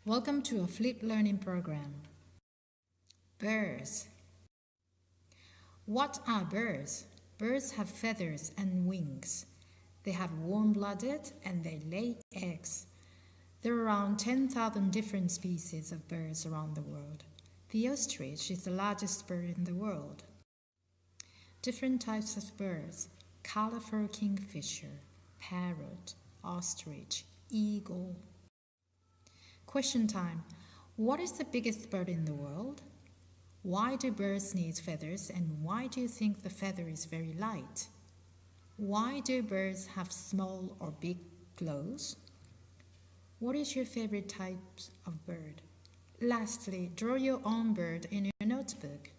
Welcome to a Flip Learning program. Birds. What are birds? Birds have feathers and wings. They have warm-blooded and they lay eggs. There are around 10,000 different species of birds around the world. The ostrich is the largest bird in the world. Different types of birds: colorful kingfisher, parrot, ostrich, eagle. Question time. What is the biggest bird in the world? Why do birds need feathers, and why do you think the feather is very light? Why do birds have small or big claws? What is your favorite type of bird? Lastly, draw your own bird in your notebook.